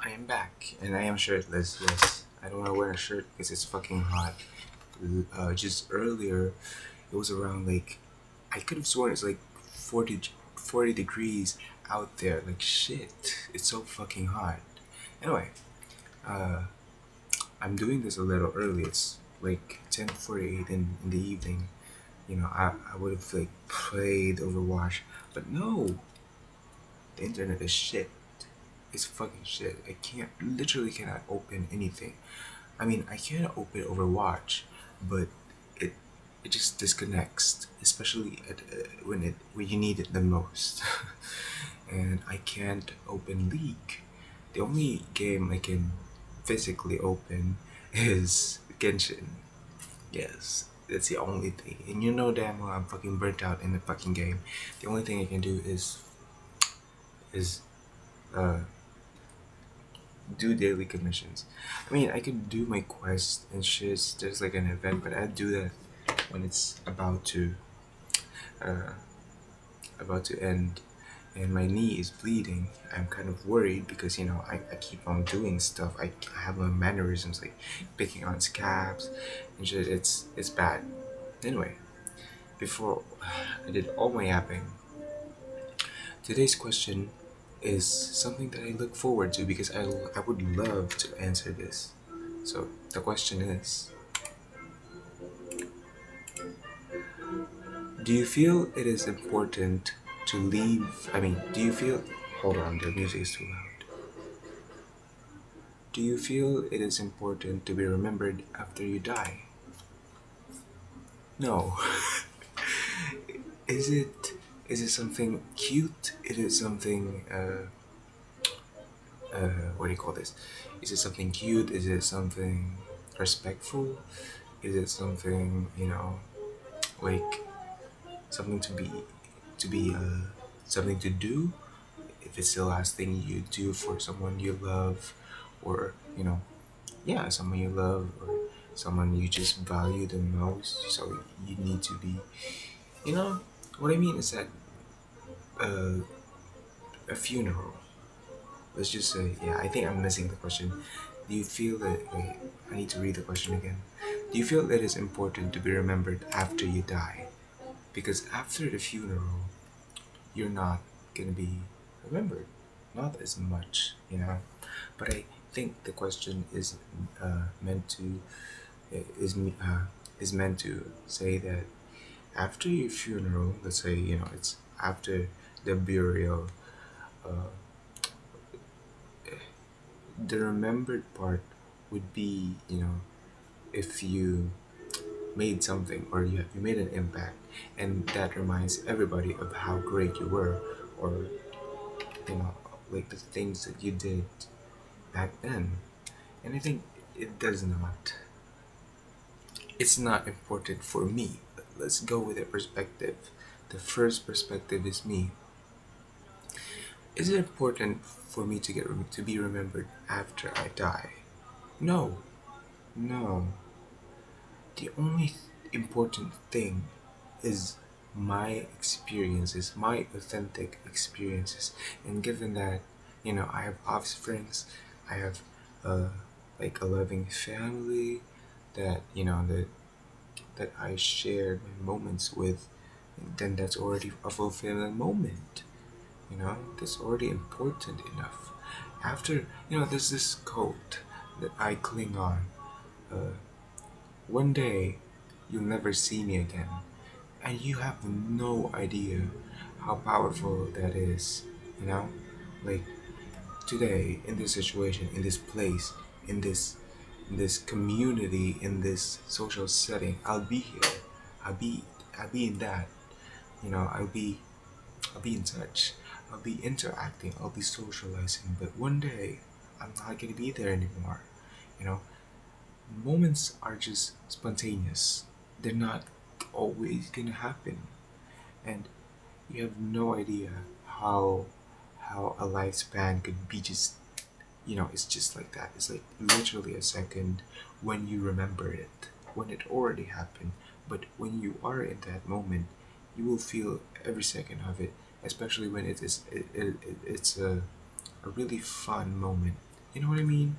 I am back, and I am shirtless. Yes, I don't want to wear a shirt because it's fucking hot. Just earlier, it was around like I could have sworn it's like 40 degrees out there. Like shit, it's so fucking hot. Anyway, uh, I'm doing this a little early. It's like 10:48 in the evening. I would have like played Overwatch, but no, the internet is shit. It's fucking shit. I literally cannot open anything. I mean, I can open Overwatch, but it it just disconnects, especially when you need it the most. And I can't open League. The only game I can physically open is Genshin. Yes, that's the only thing. And you know damn well I'm fucking burnt out in the fucking game. The only thing I can do is uh do daily commissions. I mean, I could do my quest and shit. There's like an event, but I do that when it's uh, about to end, and my knee is bleeding. I'm kind of worried because I keep on doing stuff. I have my mannerisms like picking on scabs and shit. It's bad. Anyway, before I did all my yapping, today's question is something that I look forward to because I would love to answer this. So the question is, do you feel it is important to leave? I mean, do you feel. Hold on, the music is too loud. Do you feel it is important to be remembered after you die? No. Is it? Is it something cute? Is it something? What do you call this? Is it something cute? Is it something respectful? Is it something like something to be something to do? If it's the last thing you do for someone you love, or yeah, someone you love, or someone you just value the most, so you need to be, you know, what I mean is that uh, a funeral. Let's just say, yeah, I think I'm missing the question. Do you feel that? Wait, I need to read the question again. Do you feel it is important to be remembered after you die? Because after the funeral, you're not gonna be remembered, not as much, But I think the question meant to is me- is meant to say that after your funeral, let's say it's after the burial, uh, the remembered part would be if you made something, or you made an impact, and that reminds everybody of how great you were, or you know like the things that you did back then. And I think it does not. It's not important for me. Let's go with a perspective. The first perspective is me. Is it important for me to be remembered after I die? No, no. The only important thing is my experiences, my authentic experiences. And given that, I have offsprings, I have uh, like a loving family that that I shared my moments with, then that's already a fulfilling moment. That's already important enough. After, there's this quote that I cling on. Uh, One day, you'll never see me again. And you have no idea how powerful that is, you know? Like today, in this situation, in this place, in this community, in this social setting, I'll be here. I'll be I'll be in that. I'll be in touch. I'll be interacting. I'll be socializing. But one day, I'm not gonna be there anymore. You know, moments are just spontaneous. They're not always gonna happen, and you have no idea how a lifespan could be just it's just like that. It's like literally a second when you remember it, when it already happened. But when you are in that moment, you will feel every second of it, especially when it's a really fun moment. You know what I mean?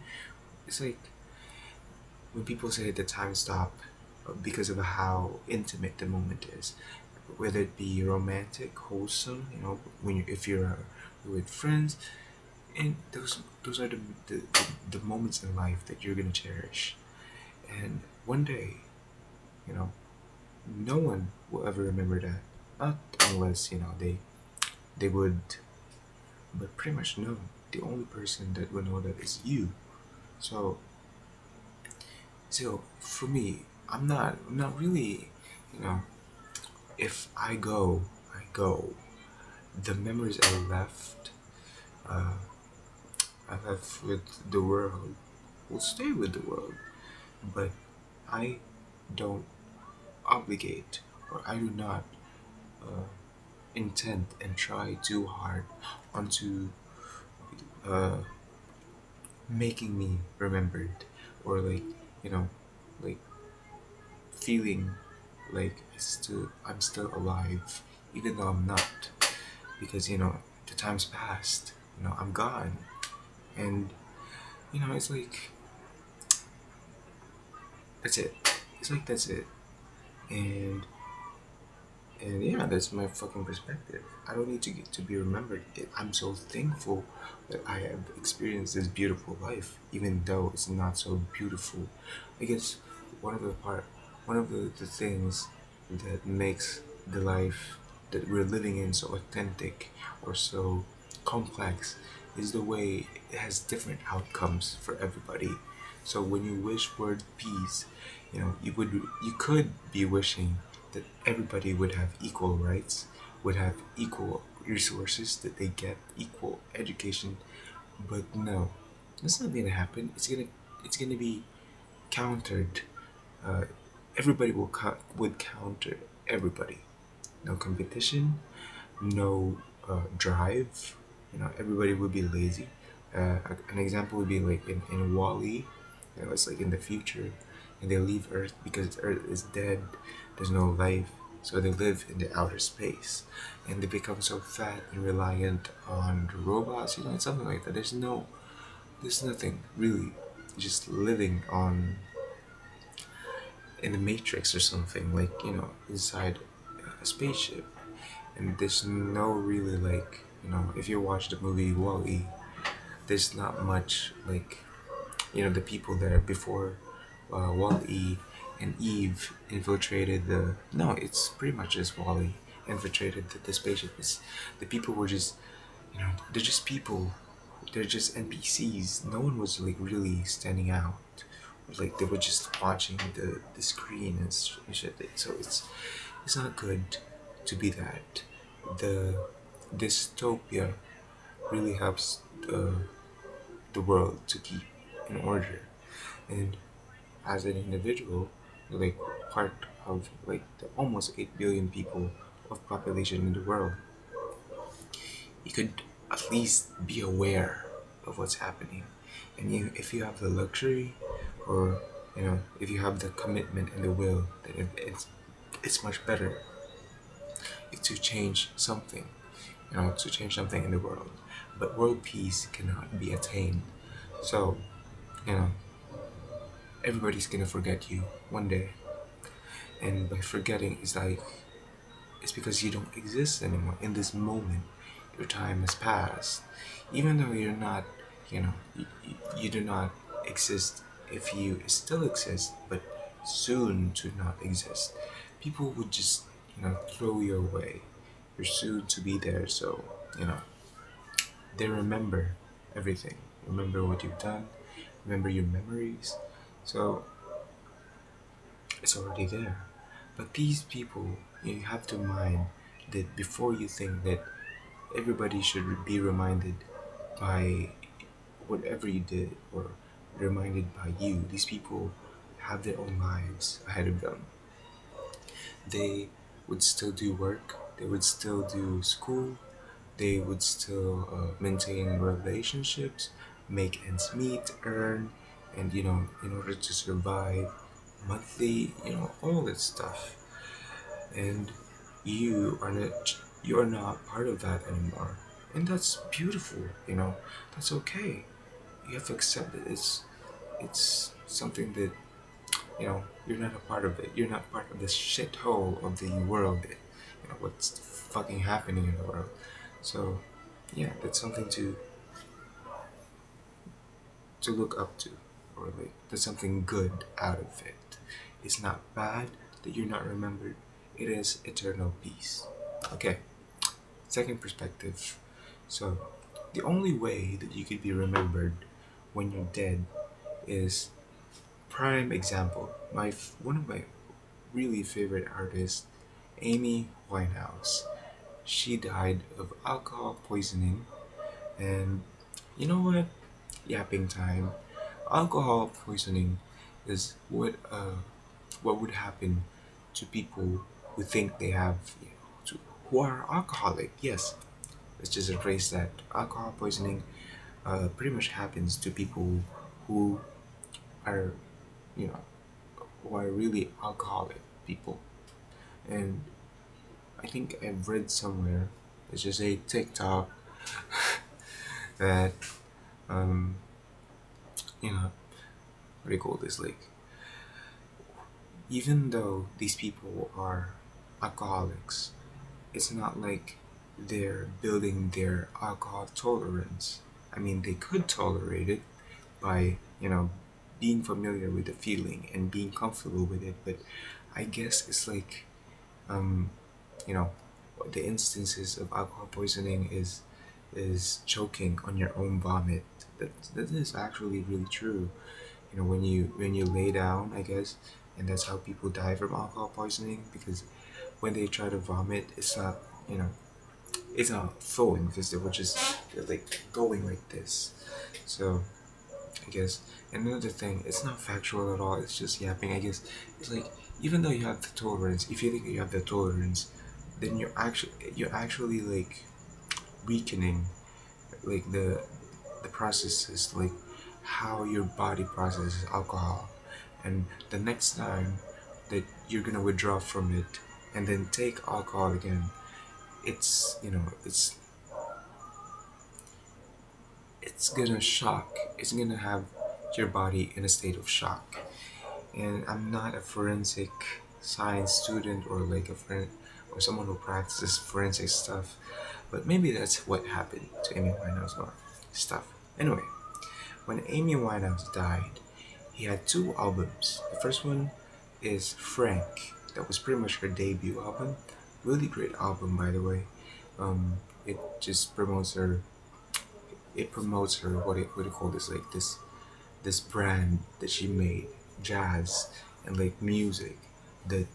It's like when people say the time stop because of how intimate the moment is, whether it be romantic, wholesome, when if you're with friends, and those are the moments in life that you're gonna cherish. And one day, you know, no one will ever remember that, not unless they would, but pretty much no. The only person that will know that is you. So for me, I'm not really, you know, if I go, I go. The memories uh, I left with the world will stay with the world, but I don't obligate, or I do not uh, intend and try too hard onto uh, making me remembered, or like, you know like feeling like I'm still alive, even though I'm not, because the time's passed. I'm gone, and it's like that's it. It's like that's it, and yeah, that's my fucking perspective. I don't need to get to be remembered. I'm so thankful that I have experienced this beautiful life, even though it's not so beautiful. I guess one of the part, one of the things that makes the life that we're living in so authentic or so complex is the way it has different outcomes for everybody. So when you wish word peace, you could be wishing that everybody would have equal rights, would have equal resources, that they get equal education. But no, that's not gonna happen. It's gonna be countered. Uh, everybody would counter everybody. No competition, no drive. Everybody would be lazy. An example would be like in Wall-E. It's like in the future, and they leave Earth because Earth is dead. There's no life, so they live in the outer space, and they become so fat and reliant on the robots. It's something like that. There's nothing really, just living on in the Matrix or something, like inside a spaceship. And there's no really, like, if you watch the movie Wall-E, there's not much like, the people there before Wall-E and Eve infiltrated the. No, it's pretty much just Wall-E infiltrated the spaceship. The people were just, they're just people. They're just NPCs. No one was like really standing out. Like they were just watching the screen and shit. So it's not good to be that. The dystopia really helps the world to keep in order. And as an individual, you're like part of like the almost 8 billion people of population in the world, you could at least be aware of what's happening. And if you have the luxury, or if you have the commitment and the will, then it's much better to change something, to change something in the world. But world peace cannot be attained. So, you know, everybody's gonna forget you one day. And by forgetting, it's because you don't exist anymore in this moment. Your time has passed. Even though you're not, you do not exist, if you still exist, but soon to not exist. People would just, throw you away. You're soon to be there, so, you know, they remember everything. Remember what you've done, remember your memories. So it's already there. But these people, you have to mind that before you think that everybody should be reminded by whatever you did, or reminded by you, these people have their own lives ahead of them. They would still do work, they would still do school, they would still maintain relationships, make ends meet, earn, and in order to survive monthly, all that stuff. And you are not part of that anymore, and that's beautiful. That's okay. you have to accept that it's something that you're not a part of it. You're not part of the shithole of the world. What's fucking happening in the world. So yeah, that's something to look up to, or like there's something good out of it. It's not bad that you're not remembered. It is eternal peace. Okay, second perspective. So the only way that you could be remembered when you're dead is prime example. One of my really favorite artists, Amy Winehouse. She died of alcohol poisoning, and you know what? Yapping time. Alcohol poisoning is what would happen to people who think they have, who are alcoholic. Yes, let's just erase that. Alcohol poisoning pretty much happens to people who are, you know, who are really alcoholic people. And I think I've read somewhere, let's just say TikTok, that um, what do you call this? Like, even though these people are alcoholics, it's not like they're building their alcohol tolerance. I mean, they could tolerate it by, being familiar with the feeling and being comfortable with it, but I guess it's like, um, you know, the instances of alcohol poisoning is choking on your own vomit. That is actually really true. When you lay down, I guess, and that's how people die from alcohol poisoning, because when they try to vomit, you know it's not flowing because they're like going like this. So I guess, and another thing, it's not factual at all, it's just yapping, I guess. It's like, even though you have the tolerance, if you think you have the tolerance, then you're actually like weakening, like the processes, like how your body processes alcohol. And the next time that you're gonna withdraw from it and then take alcohol again, it's gonna shock. It's gonna have your body in a state of shock. And I'm not a forensic science student, or like a friend or someone who practices forensic stuff, but maybe that's what happened to Amy Winehouse or stuff. Anyway, when Amy Winehouse died, he had two albums. The first one is Frank. That was pretty much her debut album. Really great album, by the way. It just promotes her. It promotes her. What do you call this? Like this brand that she made, jazz and like music. That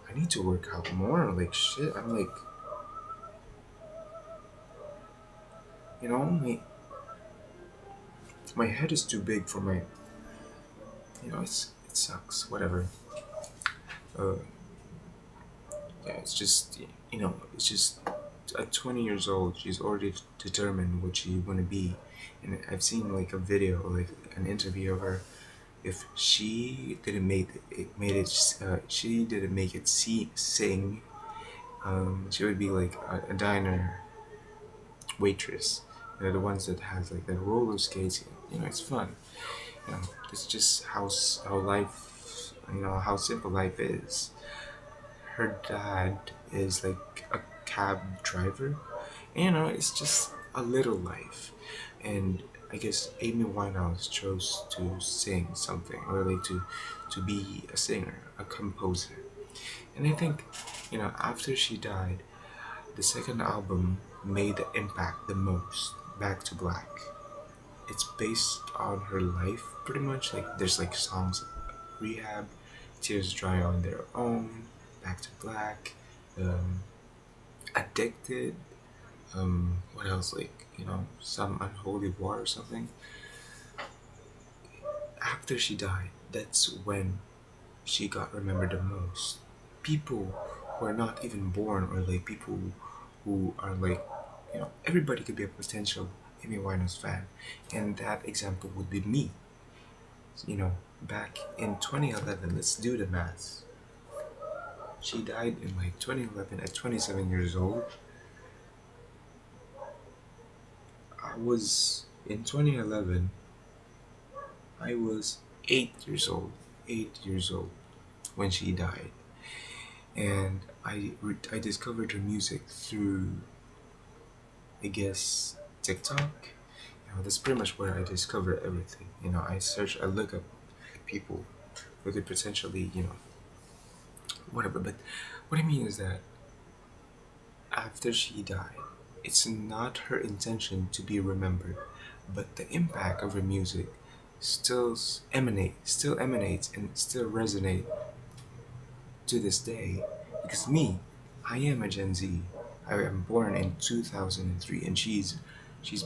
I need to work out more. Like shit. I'm like, my head is too big for my. It sucks. Whatever. Uh, yeah, it's just at 20 years old, she's already determined what she want to be. And I've seen like a video, like an interview of her. If she didn't she didn't make it sing. She would be like a diner waitress. The ones that has like the roller skates. It's fun. It's just how life. How simple life is. Her dad is like a cab driver. It's just a little life. And I guess Amy Winehouse chose to sing something, or like to be a singer, a composer. And I think, after she died, the second album made the impact the most, Back to Black. It's based on her life, pretty much. Like, there's like songs, Rehab, Tears Dry on Their Own, Back to Black, um, Addicted, what else? Like, some Unholy War or something. After she died, that's when she got remembered the most. People who are not even born, or like people who are like, everybody could be a potential Amy Winehouse fan, and that example would be me. Back in 2011, let's do the math. She died in like 2011 at 27 years old. I was In 2011, I was 8 years old. 8 years old when she died, and I discovered her music through, I guess, TikTok. That's pretty much where I discover everything. I search, I look up people who could potentially, whatever. But what I mean is that after she died, it's not her intention to be remembered, but the impact of her music still emanates, and still resonate to this day. Because me, I am a Gen Z. I am born in 2003, and she's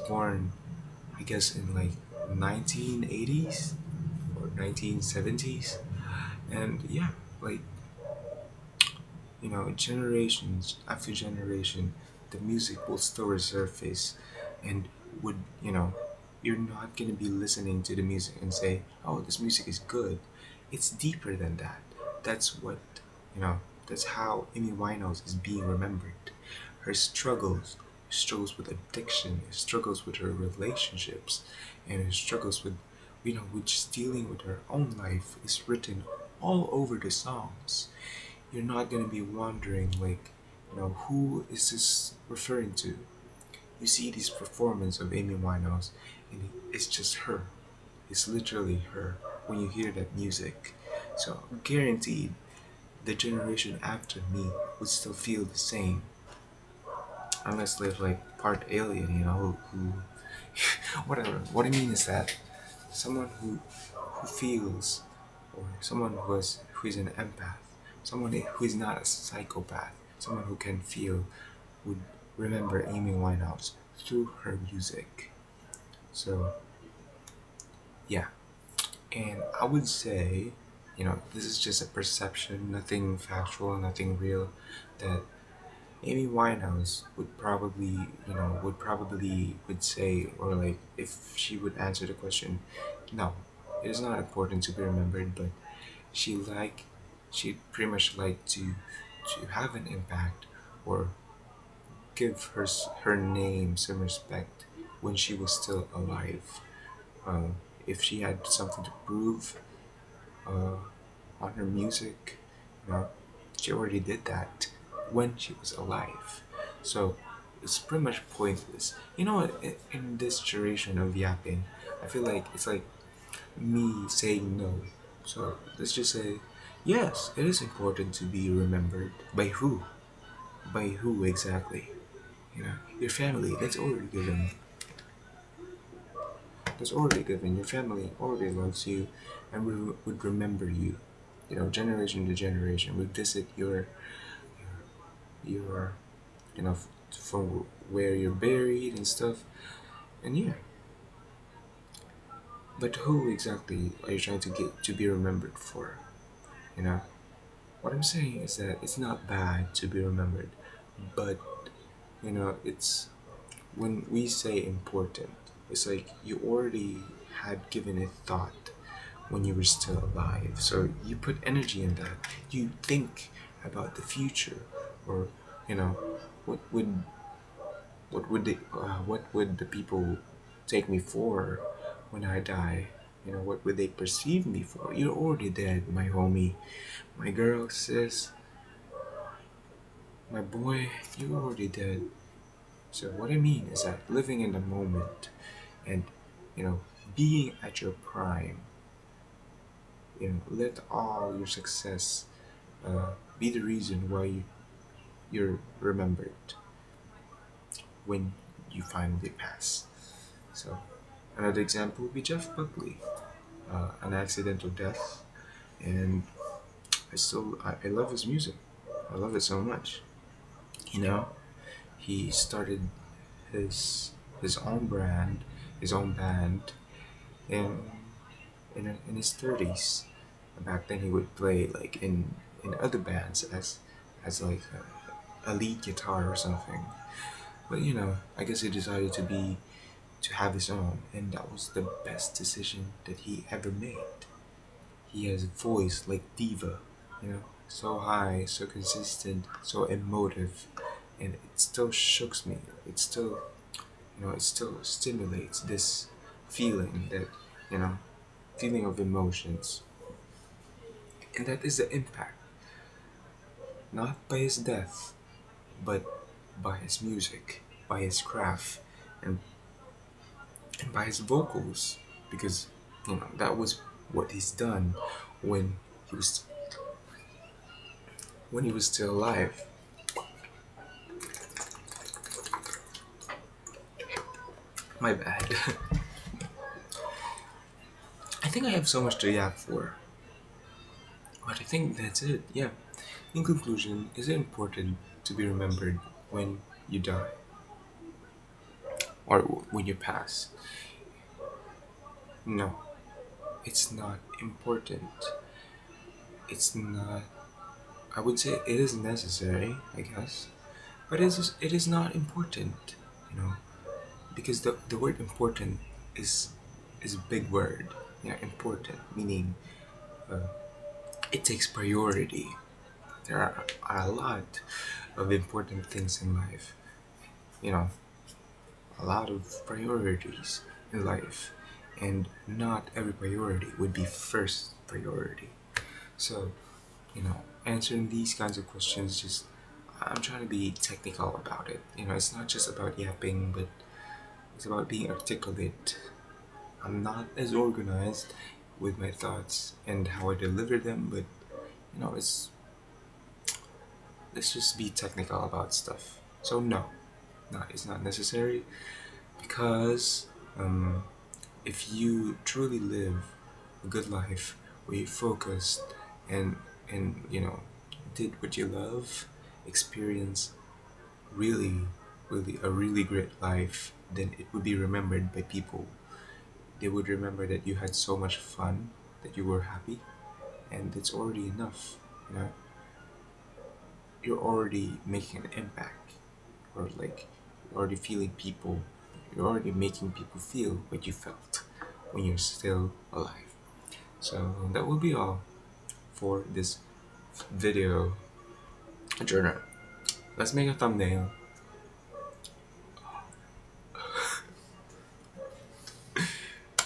born, I guess, in like 1980s or 1970s. And yeah, like, generations after generation, the music will still resurface, and would, you're not gonna be listening to the music and say, "Oh, this music is good." It's deeper than that. That's what, you know. That's how Amy Winehouse is being remembered. Her struggles with addiction, her struggles with her relationships, and her struggles with, with just dealing with her own life is written all over the songs. You're not going to be wondering, like, who is this referring to? You see this performance of Amy Winehouse, and it's just her. It's literally her when you hear that music. So guaranteed, the generation after me would still feel the same, unless they're like part alien, who whatever. What I mean is that someone who feels, or someone who is an empath, someone who is not a psychopath, someone who can feel, would remember Amy Winehouse through her music. So yeah, and I would say, this is just a perception, nothing factual, nothing real, that Amy Winehouse would say, or like, if she would answer the question, no, it is not important to be remembered, but she like she pretty much like to have an impact, or give her name some respect when she was still alive. If she had something to prove uh, on her music, you know, she already did that when she was alive. So it's pretty much pointless. You know what? In this duration of yapping, I feel like it's like me saying no. So let's just say, yes, it is important to be remembered. By who? By who exactly? Your family. That's already given. Your family already loves you, and would remember you. Generation to generation would visit your for where you're buried and stuff. And yeah, but who exactly are you trying to get to be remembered for? You know, what I'm saying is that it's not bad to be remembered, but it's when we say important, it's like you already had given it thought when you were still alive. So you put energy in that. You think about the future, or you know, what would what would the people take me for when I die? What would they perceive me for? You're already dead, my homie, my girl, sis, my boy. You're already dead. So what I mean is that living in the moment, and you know being at your prime, let all your success be the reason why you're remembered when you finally pass. So another example would be Jeff Buckley, an accidental death, and I love his music. I love it so much. You know, he started his his own brand, his own band, in in his 30s. Back then, he would play like in other bands as like a lead guitar or something. But I guess he decided to have his own, and that was the best decision that he ever made. He has a voice like diva, so high, so consistent, so emotive, and it still shooks me. It still, it still stimulates this feeling, that, you know, feeling of emotions. And that is the impact, not by his death, but by his music, by his craft, and, and by his vocals. Because, that was what he's done when he was when he was still alive. My bad. I think I have so much to yap for, but I think that's it. Yeah. In conclusion, is it important to be remembered when you die or when you pass? No, it's not important. It's not. I would say it is necessary, I guess, but it is not important. You know, because the word important is a big word. Yeah, important meaning uh, it takes priority. There are a lot of important things in life. You know, a lot of priorities in life, and not every priority would be first priority. So, answering these kinds of questions, just I'm trying to be technical about it. It's not just about yapping, but it's about being articulate. I'm not as organized with my thoughts and how I deliver them, but it's let's just be technical about stuff. So no, it's not necessary, because um, if you truly live a good life where you focused and did what you love, experience really, really a really great life, then it would be remembered by people. They would remember that you had so much fun, that you were happy, and it's already enough. You know, you're already making an impact, or like you're already feeling people. You're already making people feel what you felt when you're still alive. So that will be all for this video journal. Let's make a thumbnail